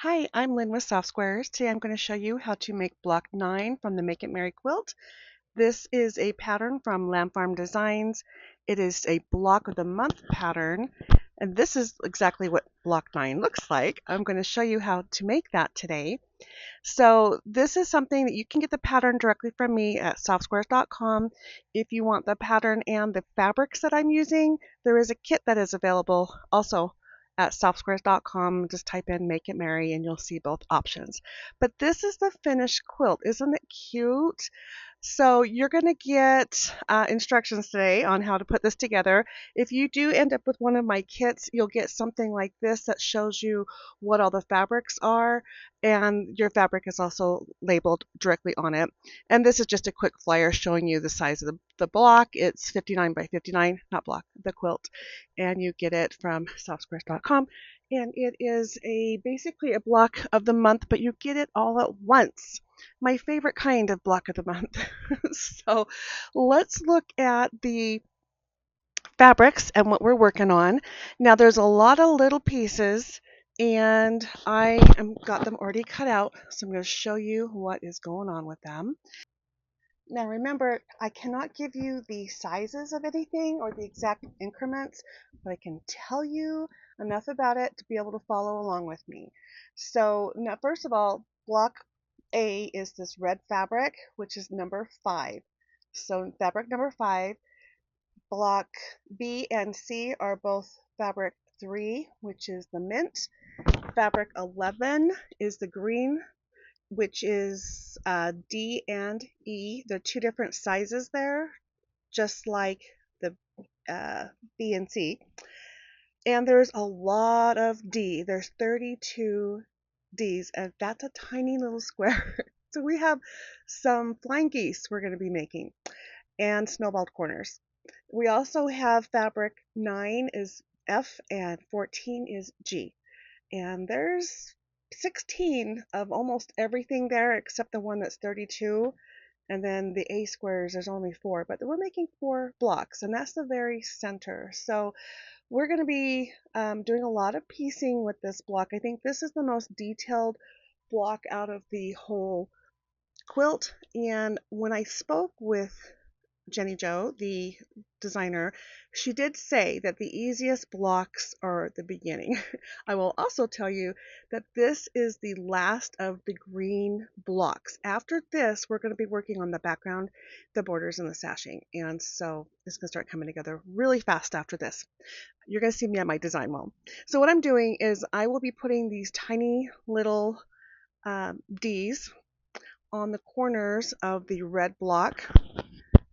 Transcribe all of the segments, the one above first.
Hi, I'm Lynne with Softsquares. Today I'm going to show you how to make block 9 from the Make It Merry quilt. This is a pattern from Lamb Farm Designs. It is a block of the month pattern, and this is exactly what block 9 looks like. I'm going to show you how to make that today. So this is something that you can get the pattern directly from me at softsquares.com. If you want the pattern and the fabrics that I'm using, there is a kit that is available also at softsquares.com. Just type in Make It Merry and you'll see both options. But this is the finished quilt. Isn't it cute? So you're going to get instructions today on how to put this together. If you do end up with one of my kits, you'll get something like this that shows you what all the fabrics are, and your fabric is also labeled directly on it. And this is just a quick flyer showing you the size of the block. It's 59 by 59, not block, the quilt. And you get it from softsquares.com. And it is basically a block of the month, but you get it all at once. My favorite kind of block of the month. So let's look at the fabrics and what we're working on. Now there's a lot of little pieces and I got them already cut out, so I'm going to show you what is going on with them. Now remember, I cannot give you the sizes of anything or the exact increments, but I can tell you enough about it to be able to follow along with me. So now first of all, block A is this red fabric, which is number 5. So fabric number 5. Block B and C are both fabric 3, which is the mint. Fabric 11 is the green, which is D and E. They're two different sizes there, just like the B and C. And there's a lot of D. There's 32 Ds, and that's a tiny little square. So we have some flying geese we're going to be making, and snowballed corners. We also have fabric 9 is F and 14 is G. And there's 16 of almost everything there except the one that's 32. And then the A squares, there's only 4, but we're making 4 blocks, and that's the very center. So we're going to be doing a lot of piecing with this block. I think this is the most detailed block out of the whole quilt. And when I spoke with Jenny Jo, the designer, she did say that the easiest blocks are at the beginning. I will also tell you that this is the last of the green blocks. After this, we're going to be working on the background, the borders, and the sashing. And so it's going to start coming together really fast after this. You're going to see me at my design wall. So what I'm doing is I will be putting these tiny little Ds on the corners of the red block.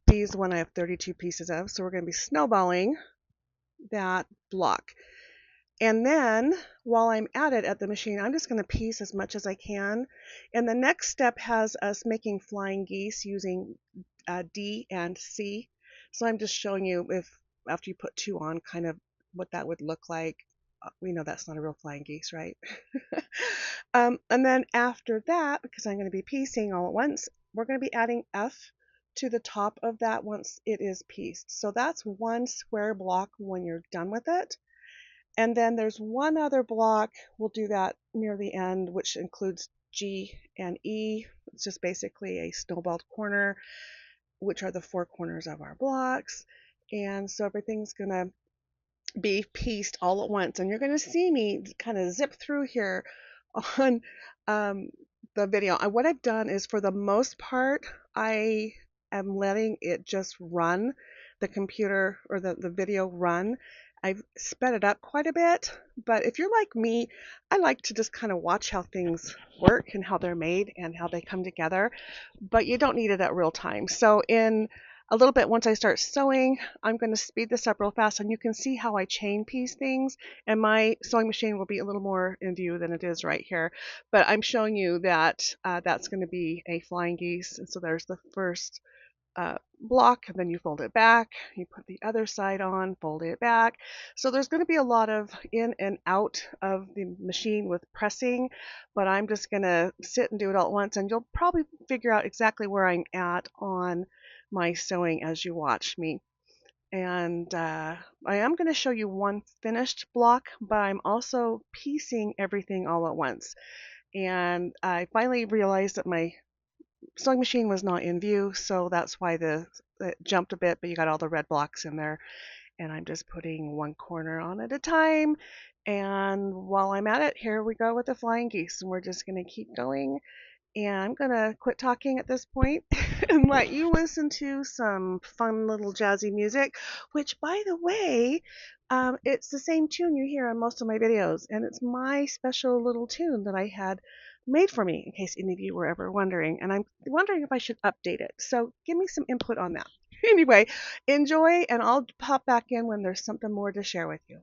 D is the one I have 32 pieces of, so we're going to be snowballing that block. And then while I'm at it at the machine, I'm just going to piece as much as I can. And the next step has us making flying geese using D and C. So I'm just showing you, if after you put 2 on, kind of what that would look like. We know that's not a real flying geese, right? And then after that, because I'm going to be piecing all at once, we're going to be adding F to the top of that once it is pieced. So that's 1 square block when you're done with it. And then there's one other block, we'll do that near the end, which includes G and E. It's just basically a snowballed corner, which are the 4 corners of our blocks. And so everything's going to be pieced all at once. And you're going to see me kind of zip through here on the video. What I've done is, for the most part, I am letting it just run, the computer or the video run. I've sped it up quite a bit, but if you're like me, I like to just kind of watch how things work and how they're made and how they come together, but you don't need it at real time. So in a little bit, once I start sewing, I'm going to speed this up real fast, and you can see how I chain piece things, and my sewing machine will be a little more in view than it is right here, but I'm showing you that that's going to be a flying geese. And so there's the first block, and then you fold it back, you put the other side on, fold it back. So there's going to be a lot of in and out of the machine with pressing, but I'm just going to sit and do it all at once, and you'll probably figure out exactly where I'm at on my sewing as you watch me. And I am going to show you one finished block, but I'm also piecing everything all at once. And I finally realized that my sewing machine was not in view, so that's why it jumped a bit, but you got all the red blocks in there. And I'm just putting one corner on at a time. And while I'm at it, here we go with the flying geese. And we're just going to keep going. And I'm going to quit talking at this point and let you listen to some fun little jazzy music, which, by the way, it's the same tune you hear on most of my videos. And it's my special little tune that I had made for me, in case any of you were ever wondering. And I'm wondering if I should update it. So give me some input on that. Anyway, enjoy, and I'll pop back in when there's something more to share with you.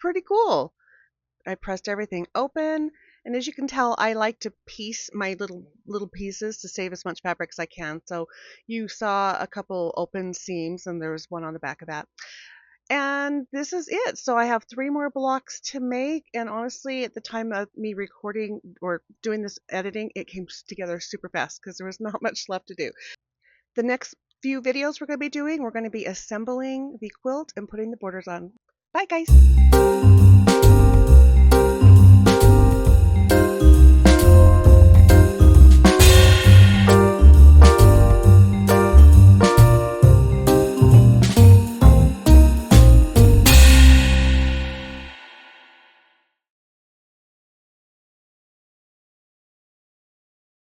pretty cool. I pressed everything open, and as you can tell, I like to piece my little pieces to save as much fabric as I can. So you saw a couple open seams, and there was one on the back of that. And this is it. So I have 3 more blocks to make, and honestly, at the time of me recording or doing this editing, it came together super fast because there was not much left to do. The next few videos we're going to be doing, we're going to be assembling the quilt and putting the borders on. Bye, guys!